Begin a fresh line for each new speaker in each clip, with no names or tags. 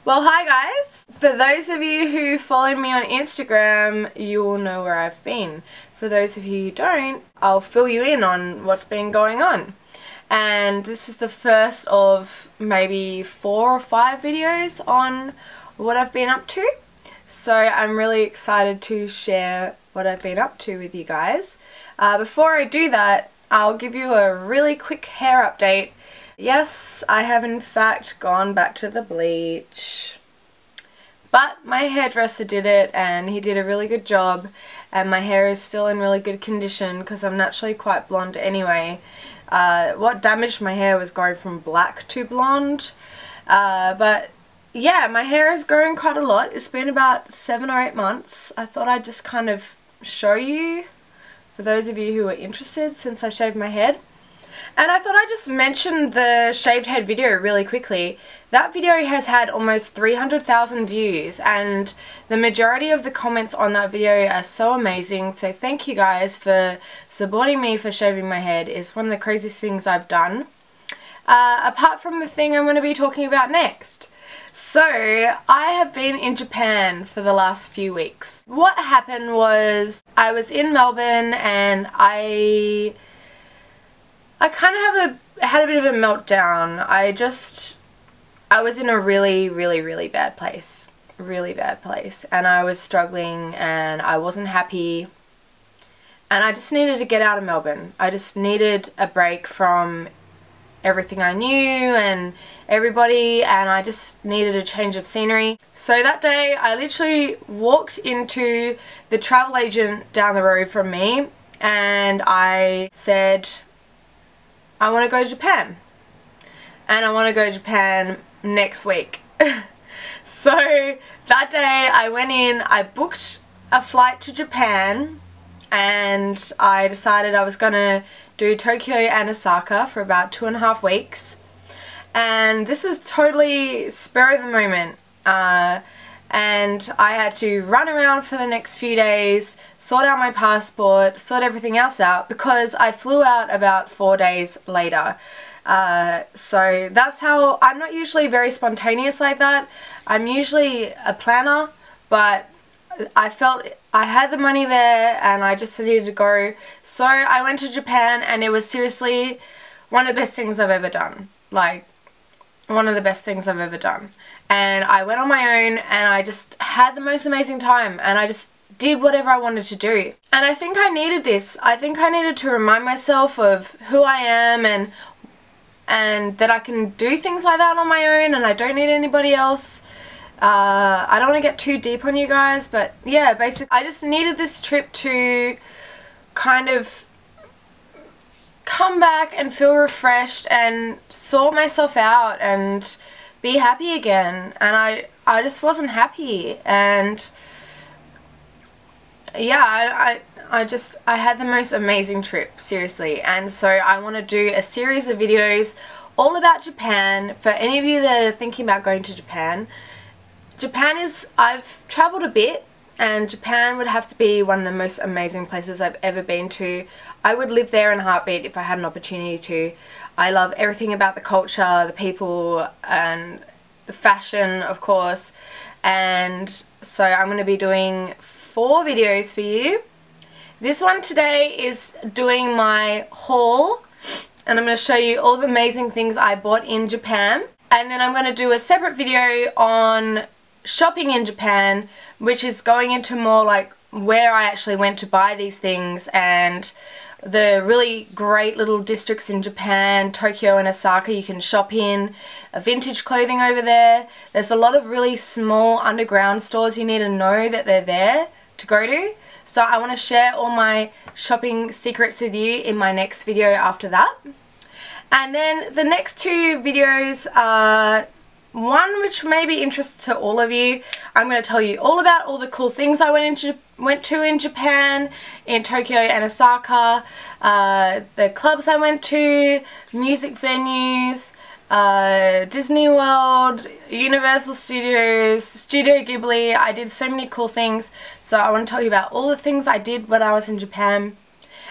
Well, hi guys! For those of you who follow me on Instagram, you will know where I've been. For those of you who don't, I'll fill you in on what's been going on. And this is the first of maybe 4 or 5 videos on what I've been up to. So I'm really excited to share what I've been up to with you guys. Before I do that, I'll give you a really quick hair update. Yes, I have in fact gone back to the bleach, but my hairdresser did it and he did a really good job, and my hair is still in really good condition because I'm naturally quite blonde anyway. What damaged my hair was going from black to blonde, but yeah, my hair has grown quite a lot. It's been about 7 or 8 months. I thought I'd just kind of show you, for those of you who are interested, since I shaved my head. And I thought I'd just mention the shaved head video really quickly. That video has had almost 300,000 views, and the majority of the comments on that video are so amazing. So thank you guys for supporting me for shaving my head. It's one of the craziest things I've done. Apart from the thing I'm going to be talking about next. So, I have been in Japan for the last few weeks. What happened was, I was in Melbourne and I kind of had a bit of a meltdown. I was in a really bad place. Really bad place. And I was struggling and I wasn't happy. And I just needed to get out of Melbourne. I just needed a break from everything I knew and everybody, and I just needed a change of scenery. So that day I literally walked into the travel agent down the road from me and I said, I want to go to Japan, and I want to go to Japan next week. So that day I went in, I booked a flight to Japan, and I decided I was going to do Tokyo and Osaka for about 2.5 weeks. And this was totally spur of the moment. And I had to run around for the next few days, sort out my passport, sort everything else out, because I flew out about 4 days later. So that's how, I'm not usually very spontaneous like that. I'm usually a planner, but I felt I had the money there and I just needed to go. So I went to Japan, and it was seriously one of the best things I've ever done. Like, one of the best things I've ever done. And I went on my own and I just had the most amazing time, and I just did whatever I wanted to do. And I think I needed this. I think I needed to remind myself of who I am, and that I can do things like that on my own and I don't need anybody else. I don't want to get too deep on you guys, but yeah, basically I just needed this trip to kind of come back and feel refreshed and sort myself out and be happy again. And I just wasn't happy, and yeah, I had the most amazing trip, seriously. And so I want to do a series of videos all about Japan. For any of you that are thinking about going to Japan, I've travelled a bit, and Japan would have to be one of the most amazing places I've ever been to. I would live there in a heartbeat if I had an opportunity to. I love everything about the culture, the people, and the fashion, of course. And so I'm going to be doing 4 videos for you. This one today is doing my haul, and I'm going to show you all the amazing things I bought in Japan. And then I'm going to do a separate video on shopping in Japan, which is going into more like where I actually went to buy these things, and the really great little districts in Japan, Tokyo and Osaka, you can shop in. Vintage clothing over there. There's a lot of really small underground stores you need to know that they're there to go to. So I want to share all my shopping secrets with you in my next video after that. And then the next 2 videos are one which may be interest to all of you. I'm going to tell you all about all the cool things I went to in Japan, in Tokyo and Osaka, the clubs I went to, music venues, Disney World, Universal Studios, Studio Ghibli. I did so many cool things, so I want to tell you about all the things I did when I was in Japan.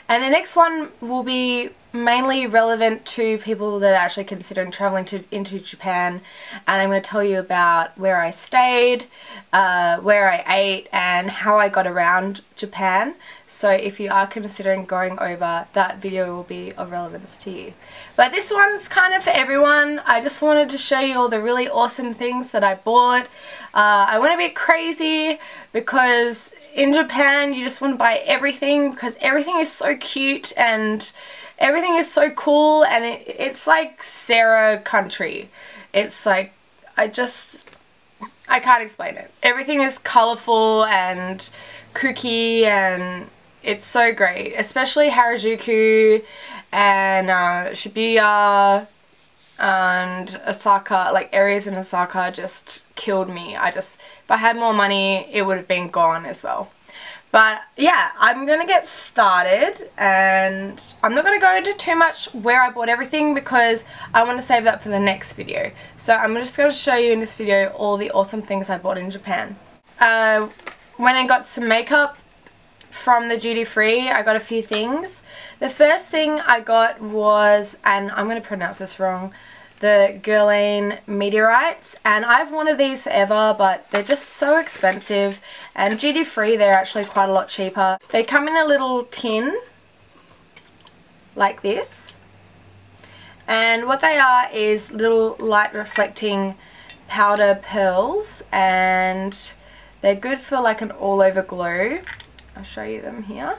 And the next one will be mainly relevant to people that are actually considering traveling into Japan, and I'm going to tell you about where I stayed, where I ate, and how I got around Japan. So if you are considering going over, that video will be of relevance to you. But this one's kind of for everyone. I just wanted to show you all the really awesome things that I bought. I went a bit crazy because in Japan you just want to buy everything because everything is so cute and everything is so cool, and it's like Sarah country. It's like, I can't explain it. Everything is colourful and kooky and it's so great. Especially Harajuku and Shibuya and Osaka, like areas in Osaka just killed me. If I had more money it would have been gone as well. But yeah, I'm going to get started, and I'm not going to go into too much where I bought everything because I want to save that for the next video. So I'm just going to show you in this video all the awesome things I bought in Japan. When I got some makeup from the duty free, I got a few things. The first thing I got was, and I'm going to pronounce this wrong, the Guerlain Meteorites, and I've wanted these forever, but they're just so expensive, and duty free they're actually quite a lot cheaper. They come in a little tin like this, and what they are is little light reflecting powder pearls, and they're good for like an all over glow. I'll show you them here.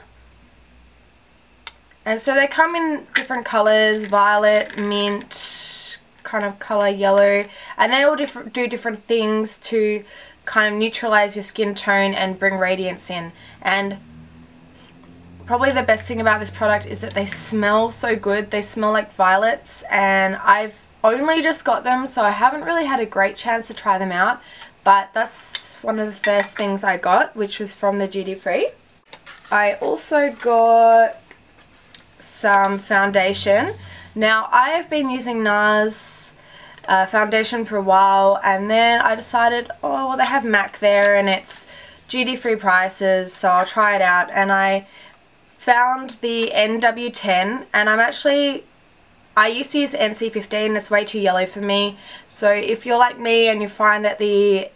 And so they come in different colours: violet, mint, kind of colour yellow, and they all do different things to kind of neutralize your skin tone and bring radiance in. And probably the best thing about this product is that they smell so good. They smell like violets, and I've only just got them, so I haven't really had a great chance to try them out, but that's one of the first things I got, which was from the duty free. I also got some foundation. Now, I have been using NARS foundation for a while, and then I decided, oh, well, they have MAC there and it's duty-free prices, so I'll try it out. And I found the NW10, and I used to use NC15, it's way too yellow for me. So if you're like me and you find that the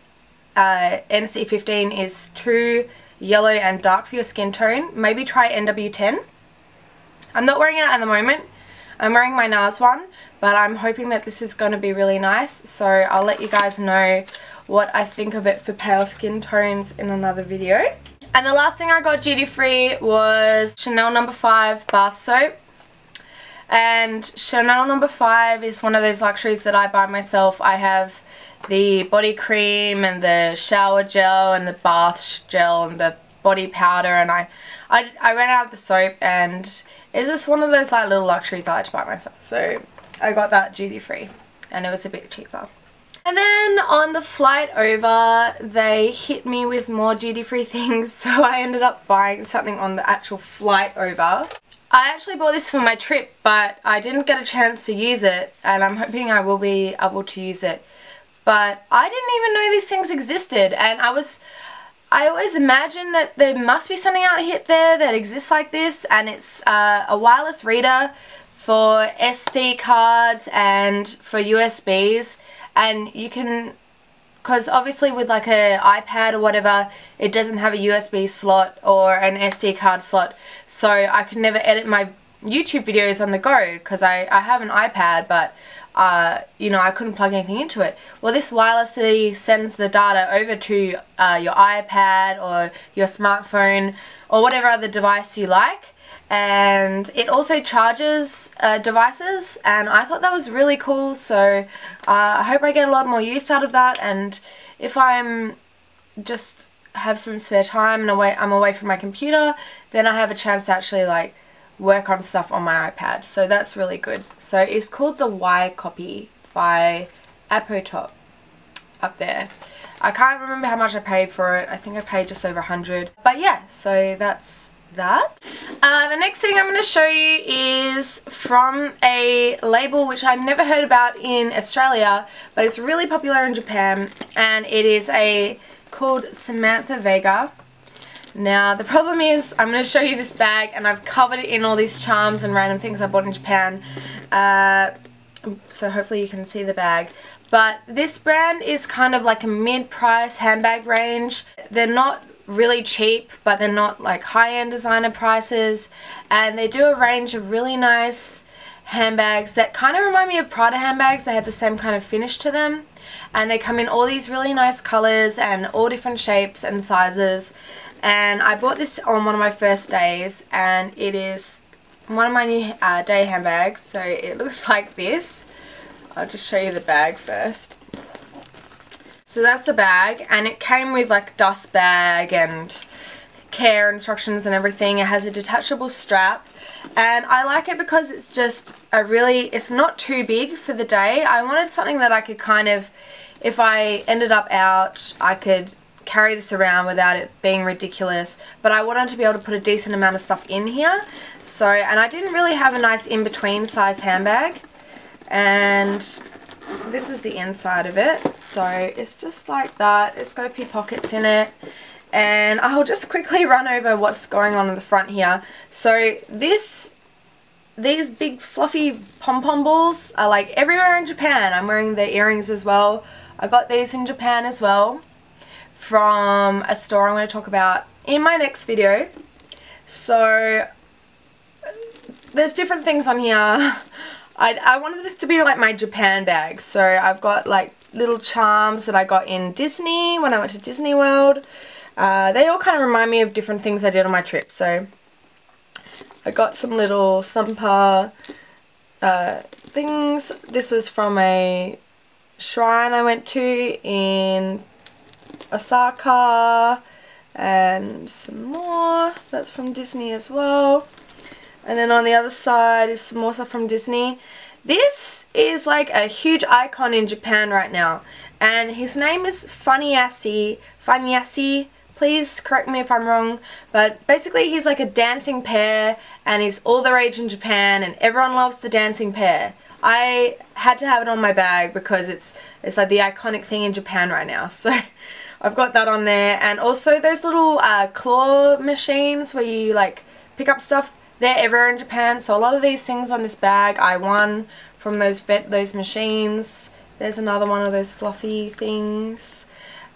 NC15 is too yellow and dark for your skin tone, maybe try NW10. I'm not wearing it at the moment. I'm wearing my NARS one, but I'm hoping that this is going to be really nice, so I'll let you guys know what I think of it for pale skin tones in another video. And the last thing I got duty free was Chanel No. 5 bath soap. And Chanel No. 5 is one of those luxuries that I buy myself. I have the body cream and the shower gel and the bath gel and the body powder, and I ran out of the soap, and it's just one of those like little luxuries I like to buy myself. So I got that duty free, and it was a bit cheaper. And then on the flight over, they hit me with more duty free things, so I ended up buying something on the actual flight over. I actually bought this for my trip, but I didn't get a chance to use it, and I'm hoping I will be able to use it. But I didn't even know these things existed, and I always imagine that there must be something out here that exists like this, and it's a wireless reader for SD cards and for USBs, and you can, because obviously with like an iPad or whatever, it doesn't have a USB slot or an SD card slot, so I can never edit my YouTube videos on the go because I have an iPad, but you know, I couldn't plug anything into it. Well, this wirelessly sends the data over to your iPad or your smartphone or whatever other device you like, and it also charges devices, and I thought that was really cool, so I hope I get a lot more use out of that. And if I'm just have some spare time and I'm away from my computer, then I have a chance to actually like work on stuff on my iPad, so that's really good. So it's called the Y Copy by Apotop up there. I can't remember how much I paid for it. I think I paid just over 100. But yeah, so that's that. The next thing I'm going to show you is from a label which I've never heard about in Australia, but it's really popular in Japan, and it is called Samantha Vega. Now the problem is I'm going to show you this bag, and I've covered it in all these charms and random things I bought in Japan, so hopefully you can see the bag. But this brand is kind of like a mid-price handbag range. They're not really cheap, but they're not like high-end designer prices, and they do a range of really nice handbags that kind of remind me of Prada handbags. They have the same kind of finish to them, and they come in all these really nice colors and all different shapes and sizes. And I bought this on one of my first days, and it is one of my new day handbags. So it looks like this. I'll just show you the bag first. So that's the bag, and it came with like dust bag and care instructions and everything. It has a detachable strap, and I like it because it's just it's not too big for the day. I wanted something that I could kind of, if I ended up out, I could carry this around without it being ridiculous, but I wanted to be able to put a decent amount of stuff in here. So, and I didn't really have a nice in-between size handbag, and this is the inside of it. So it's just like that. It's got a few pockets in it, and I'll just quickly run over what's going on in the front here. So these big fluffy pom-pom balls are like everywhere in Japan. I'm wearing the earrings as well. I got these in Japan as well from a store I'm going to talk about in my next video. So there's different things on here. I wanted this to be like my Japan bag. So I've got like little charms that I got in Disney when I went to Disney World. They all kind of remind me of different things I did on my trip. So I got some little thumper things. This was from a shrine I went to in Osaka, and some more. That's from Disney as well. And then on the other side is some more stuff from Disney. This is like a huge icon in Japan right now, and his name is Funyasi. Please correct me if I'm wrong, but basically he's like a dancing pear, and he's all the rage in Japan, and everyone loves the dancing pear. I had to have it on my bag because it's like the iconic thing in Japan right now. So I've got that on there, and also those little claw machines where you like pick up stuff. They're everywhere in Japan, so a lot of these things on this bag I won from those machines. There's another one of those fluffy things.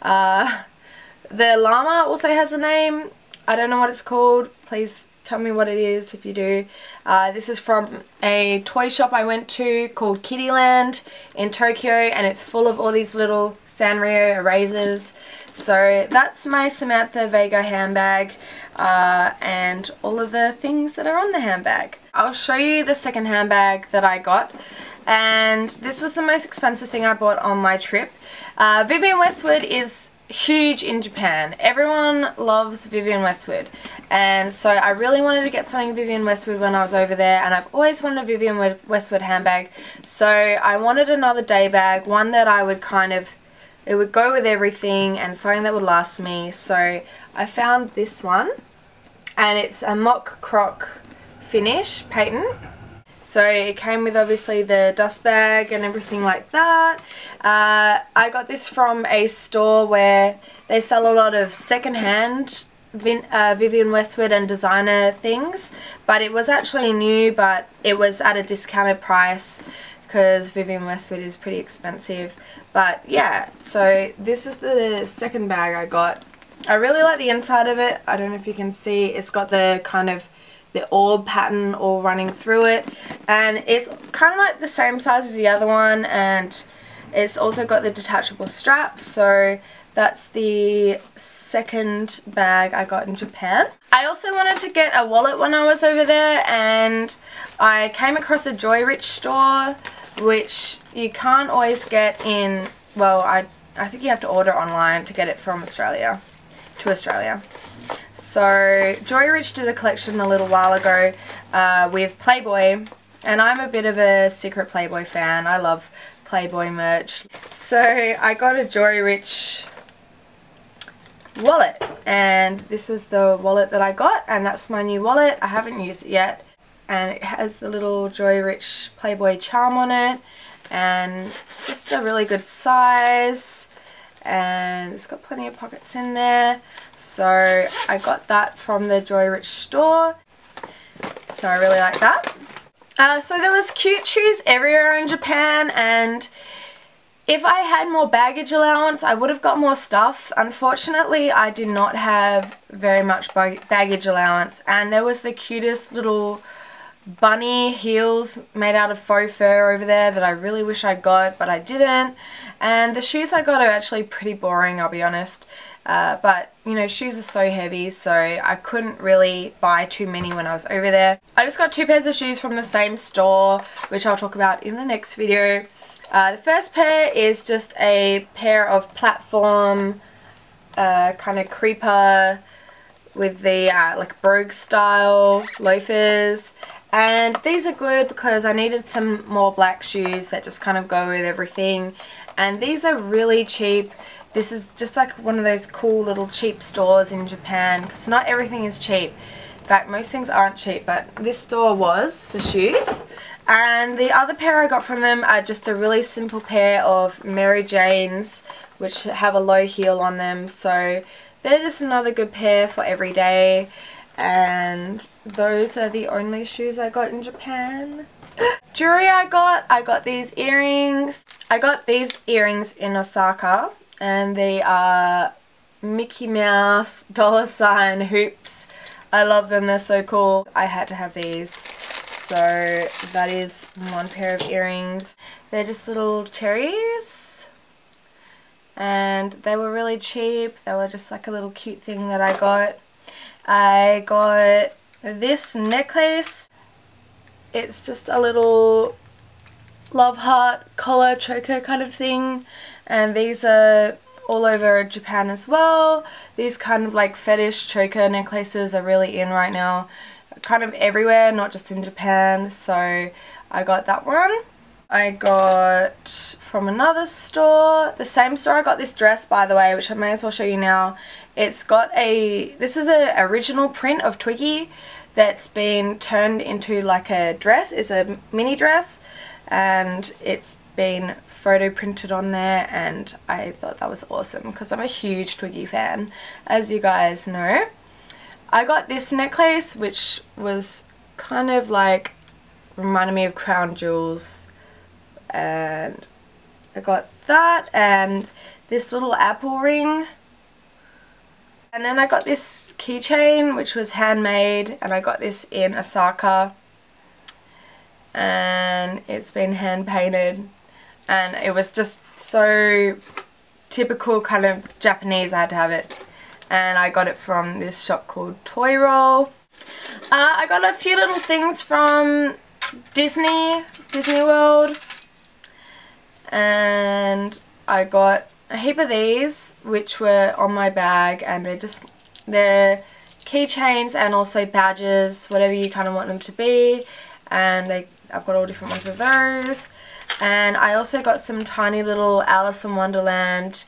The llama also has a name. I don't know what it's called. Please tell me what it is if you do. This is from a toy shop I went to called Kittyland in Tokyo, and it's full of all these little Sanrio erasers. So that's my Samantha Vega handbag, and all of the things that are on the handbag. I'll show you the second handbag that I got, and this was the most expensive thing I bought on my trip. Vivienne Westwood is huge in Japan. Everyone loves Vivienne Westwood, and so I really wanted to get something Vivienne Westwood when I was over there, and I've always wanted a Vivienne Westwood handbag. So I wanted another day bag, one that I would kind of, it would go with everything, and something that would last me. So I found this one, and it's a mock croc finish patent. So it came with obviously the dust bag and everything like that. I got this from a store where they sell a lot of secondhand Vivienne Westwood and designer things, but it was actually new, but it was at a discounted price because Vivienne Westwood is pretty expensive. But yeah, so this is the second bag I got. I really like the inside of it. I don't know if you can see. It's got the kind of the orb pattern all running through it, and it's kind of like the same size as the other one, and it's also got the detachable straps. So that's the second bag I got in Japan. I also wanted to get a wallet when I was over there, and I came across a Joy Rich store, which you can't always get in, well, I think you have to order online to get it from Australia to Australia. So Joy Rich did a collection a little while ago with Playboy, and I'm a bit of a secret Playboy fan. I love Playboy merch. So I got a Joy Rich wallet, and this was the wallet that I got, and that's my new wallet. I haven't used it yet, and it has the little Joy Rich Playboy charm on it, and it's just a really good size. and it's got plenty of pockets in there. So I got that from the Joy Rich store. So I really like that. So there was cute shoes everywhere in Japan, and if I had more baggage allowance, I would have got more stuff. Unfortunately, I did not have very much baggage allowance, and there was the cutest little bunny heels made out of faux fur over there that I really wish I'd got, but I didn't. And the shoes I got are actually pretty boring, I'll be honest. But, you know, shoes are so heavy, so I couldn't really buy too many when I was over there. I just got 2 pairs of shoes from the same store, which I'll talk about in the next video. The first pair is just a pair of platform kind of creeper with the like brogue style loafers. And these are good because I needed some more black shoes that just kind of go with everything. And these are really cheap. This is just like one of those cool little cheap stores in Japan, because not everything is cheap. In fact, most things aren't cheap, but this store was for shoes. And the other pair I got from them are just a really simple pair of Mary Janes, which have a low heel on them. So they're just another good pair for every day. And those are the only shoes I got in Japan. Jewelry I got these earrings. I got these earrings in Osaka, and they are Mickey Mouse $ hoops. I love them, they're so cool. I had to have these. So that is one pair of earrings. They're just little cherries, and they were really cheap. They were just like a little cute thing that I got. I got this necklace. It's just a little love heart collar choker kind of thing, and these are all over Japan as well. These kind of like fetish choker necklaces are really in right now, kind of everywhere, not just in Japan. So I got that one. I got from another store, the same store I got this dress, by the way, which I may as well show you now. It's got this is an original print of Twiggy that's been turned into like a dress. It's a mini dress, and it's been photo printed on there, and I thought that was awesome because I'm a huge Twiggy fan, as you guys know. I got this necklace, which was kind of like reminded me of crown jewels, and I got that, and this little apple ring. And then I got this keychain, which was handmade, and I got this in Osaka, and it's been hand painted, and it was just so typical kind of Japanese. I had to have it, and I got it from this shop called Toy Roll. I got a few little things from Disney World, and I got a heap of these which were on my bag, and they're keychains and also badges, whatever you kind of want them to be, and I've got all different ones of those. And I also got some tiny little Alice in Wonderland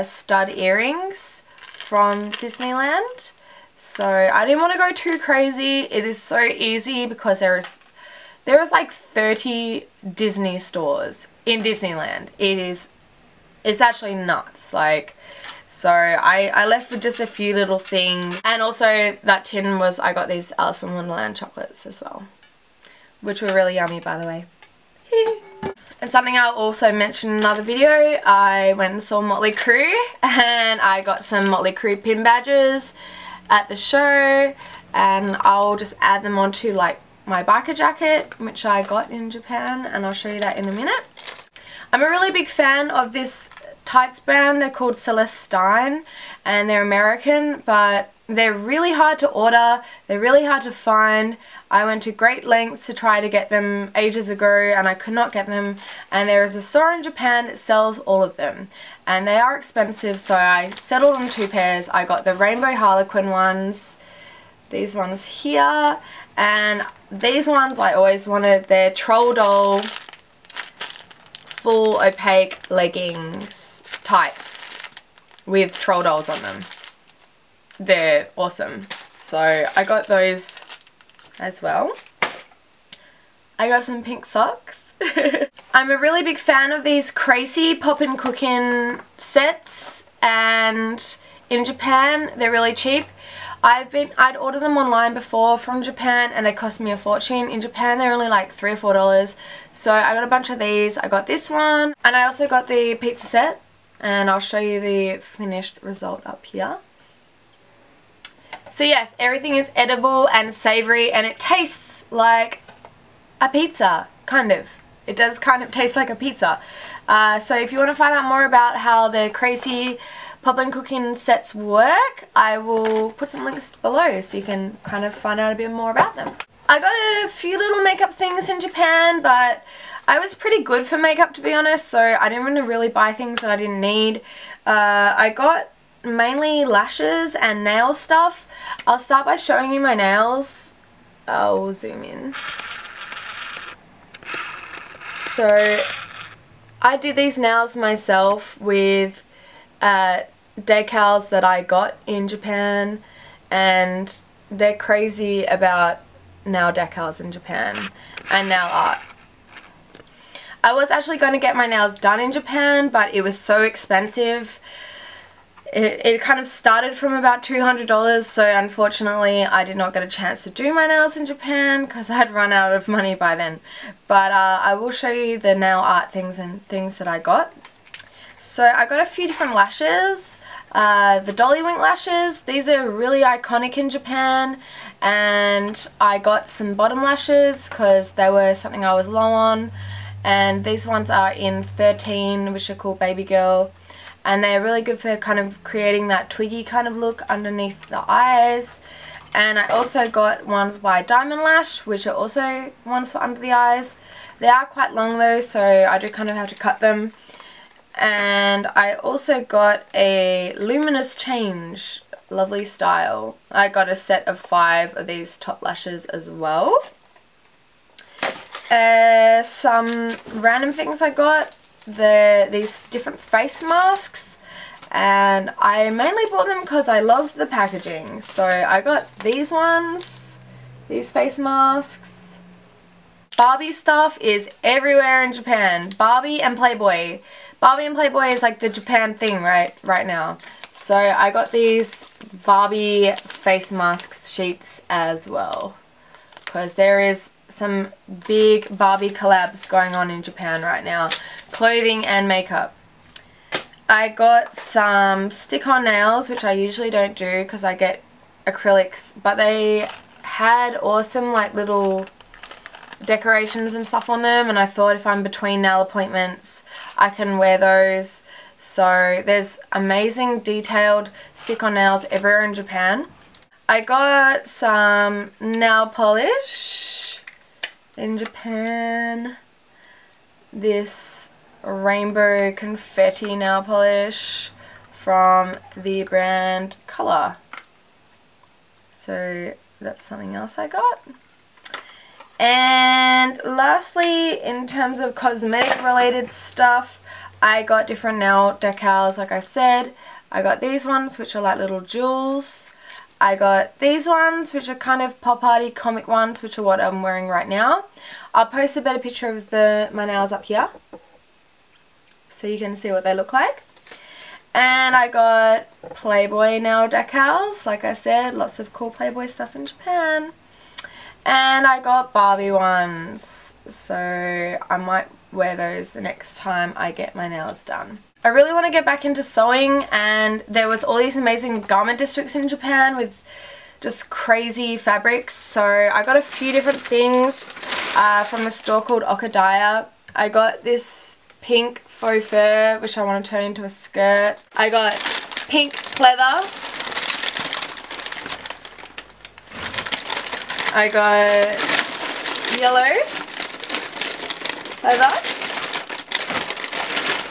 stud earrings from Disneyland. So I didn't want to go too crazy. It is so easy because there is like 30 Disney stores in Disneyland. It's actually nuts. Like, so I left with just a few little things. And also that tin was, I got these Alice in Wonderland chocolates as well, which were really yummy, by the way. And something I'll also mention in another video, I went and saw Motley Crue, and I got some Motley Crue pin badges at the show, and I'll just add them onto like my biker jacket, which I got in Japan, and I'll show you that in a minute. I'm a really big fan of this tights brand. They're called Celestine, and they're American, but they're really hard to order. They're really hard to find. I went to great lengths to try to get them ages ago, and I could not get them. And there is a store in Japan that sells all of them, and they are expensive, so I settled on 2 pairs. I got the Rainbow Harlequin ones, these ones here, and these ones I always wanted. They're Troll Doll full opaque leggings tights with troll dolls on them. They're awesome. So I got those as well. I got some pink socks, I'm a really big fan of these Crazy Poppin' Cookin' sets, and in Japan they're really cheap. I'd ordered them online before from Japan and they cost me a fortune. In Japan they're only like $3 or $4. So I got a bunch of these. I got this one and I also got the pizza set, and I'll show you the finished result up here. So yes, everything is edible and savoury and it tastes like a pizza, kind of. It does kind of taste like a pizza. So if you want to find out more about how the Crazy Poppin' Cookin' sets work, I will put some links below so you can kind of find out a bit more about them. I got a few little makeup things in Japan, but I was pretty good for makeup, to be honest, so I didn't really buy things that I didn't need. I got mainly lashes and nail stuff. I'll start by showing you my nails. I'll zoom in. So I did these nails myself with decals that I got in Japan, and they're crazy about nail decals in Japan and nail art. I was actually going to get my nails done in Japan, but it was so expensive. It kind of started from about $200, so unfortunately I did not get a chance to do my nails in Japan because I had run out of money by then. But I will show you the nail art things and things that I got. So I got a few different lashes. The Dollywink lashes, these are really iconic in Japan, and I got some bottom lashes because they were something I was low on, and these ones are in 13, which are called Baby Girl, and they're really good for kind of creating that twiggy kind of look underneath the eyes. And I also got ones by Diamond Lash, which are also ones for under the eyes. They are quite long though, so I do kind of have to cut them. And I also got a Luminous Change Lovely Style. I got a set of 5 of these top lashes as well. Some random things I got. These different face masks, and I mainly bought them because I loved the packaging. So I got these ones, these face masks. Barbie stuff is everywhere in Japan. Barbie and Playboy. Barbie and Playboy is like the Japan thing right now. So I got these Barbie face mask sheets as well, because there is some big Barbie collabs going on in Japan right now. Clothing and makeup. I got some stick-on nails, which I usually don't do because I get acrylics, but they had awesome like little decorations and stuff on them, and I thought if I'm between nail appointments I can wear those. So there's amazing detailed stick-on nails everywhere in Japan. I got some nail polish in Japan. This rainbow confetti nail polish from the brand Color. So that's something else I got. And lastly, in terms of cosmetic related stuff, I got different nail decals like I said. I got these ones which are like little jewels. I got these ones which are kind of pop arty comic ones, which are what I'm wearing right now. I'll post a better picture of my nails up here so you can see what they look like. And I got Playboy nail decals, like I said, lots of cool Playboy stuff in Japan. And I got Barbie ones, so I might wear those the next time I get my nails done. I really want to get back into sewing, and there was all these amazing garment districts in Japan with just crazy fabrics. So I got a few different things from a store called Okadaya. I got this pink faux fur, which I want to turn into a skirt. I got pink pleather. I got yellow leather,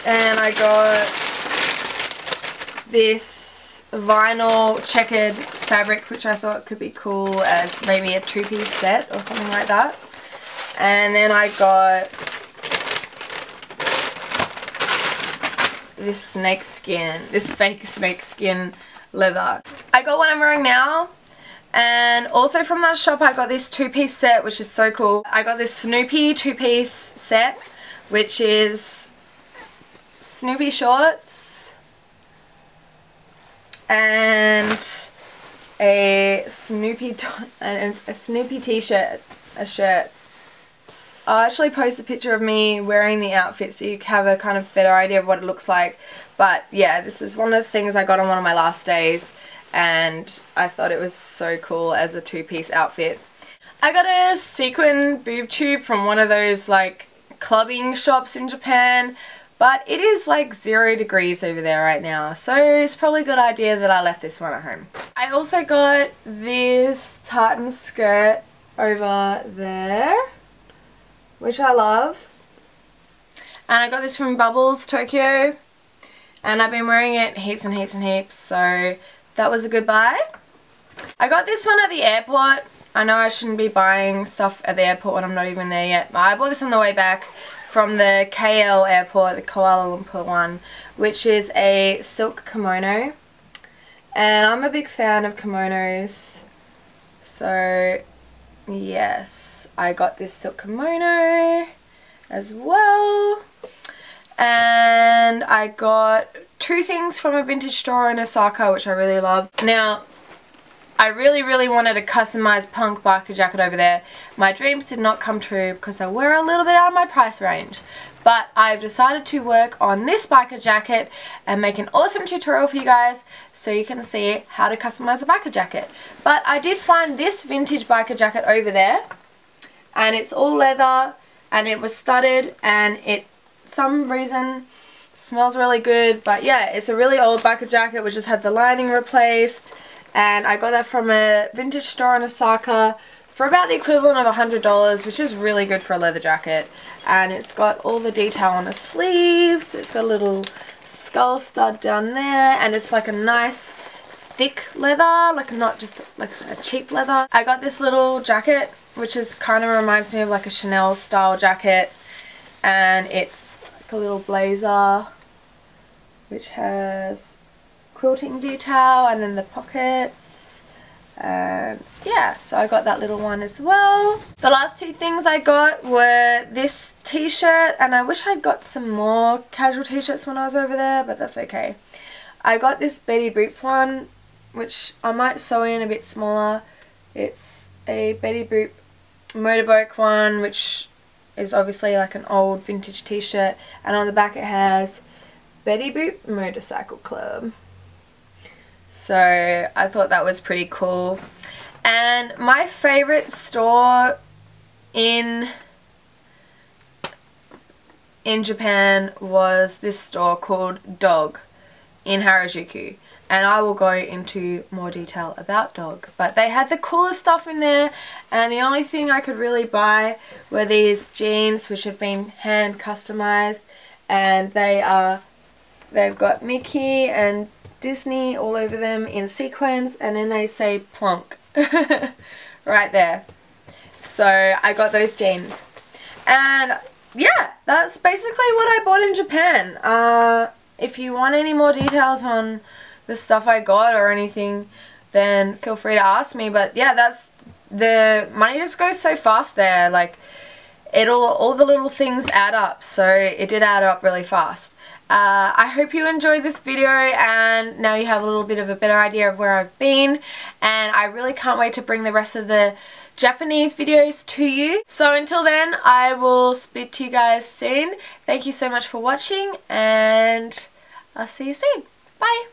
and I got this vinyl checkered fabric, which I thought could be cool as maybe a two-piece set or something like that. And then I got this snakeskin, this fake snakeskin leather. I got what I'm wearing now. And also from that shop I got this two-piece set, which is so cool. I got this Snoopy two-piece set, which is Snoopy shorts and a Snoopy t-shirt, a shirt. I'll actually post a picture of me wearing the outfit so you can have a kind of better idea of what it looks like. But yeah, this is one of the things I got on one of my last days, and I thought it was so cool as a two-piece outfit. I got a sequin boob tube from one of those like clubbing shops in Japan, but it is like 0 degrees over there right now, so it's probably a good idea that I left this one at home. I also got this tartan skirt over there, which I love, and I got this from Bubbles Tokyo, and I've been wearing it heaps and heaps and heaps, so that was a good buy. I got this one at the airport. I know I shouldn't be buying stuff at the airport when I'm not even there yet, but I bought this on the way back from the KL airport, the Kuala Lumpur one, which is a silk kimono, and I'm a big fan of kimonos, so yes, I got this silk kimono as well. And I got 2 things from a vintage store in Osaka, which I really love. Now, I really wanted a customized punk biker jacket over there. My dreams did not come true because they were a little bit out of my price range. But I've decided to work on this biker jacket and make an awesome tutorial for you guys so you can see how to customize a biker jacket. But I did find this vintage biker jacket over there, and it's all leather and it was studded, and it, some reason, smells really good. But yeah, it's a really old biker jacket which has had the lining replaced, and I got that from a vintage store in Osaka for about the equivalent of $100, which is really good for a leather jacket. And it's got all the detail on the sleeves. It's got a little skull stud down there, and it's like a nice thick leather, like not just like a cheap leather. I got this little jacket which is kind of reminds me of like a Chanel style jacket, and it's like a little blazer which has quilting detail and then the pockets, and yeah, so I got that little one as well. The last 2 things I got were this t-shirt, and I wish I'd got some more casual t-shirts when I was over there, but that's okay. I got this Betty Boop one, which I might sew in a bit smaller. It's a Betty Boop motorboat one, which is obviously like an old vintage t-shirt, and on the back it has Betty Boop Motorcycle Club. So I thought that was pretty cool. And my favorite store in Japan was this store called Dog in Harajuku, and I will go into more detail about Dog. But they had the coolest stuff in there, and the only thing I could really buy were these jeans which have been hand customized, and they've got Mickey and Disney all over them in sequins, and then they say plonk right there. So I got those jeans, and yeah, that's basically what I bought in Japan. If you want any more details on the stuff I got or anything, then feel free to ask me. But yeah, that's, the money just goes so fast there, like all the little things add up, so it did add up really fast. I hope you enjoyed this video, and now you have a little bit of a better idea of where I've been, and I really can't wait to bring the rest of the Japanese videos to you. So until then, I will speak to you guys soon. Thank you so much for watching, and I'll see you soon. Bye!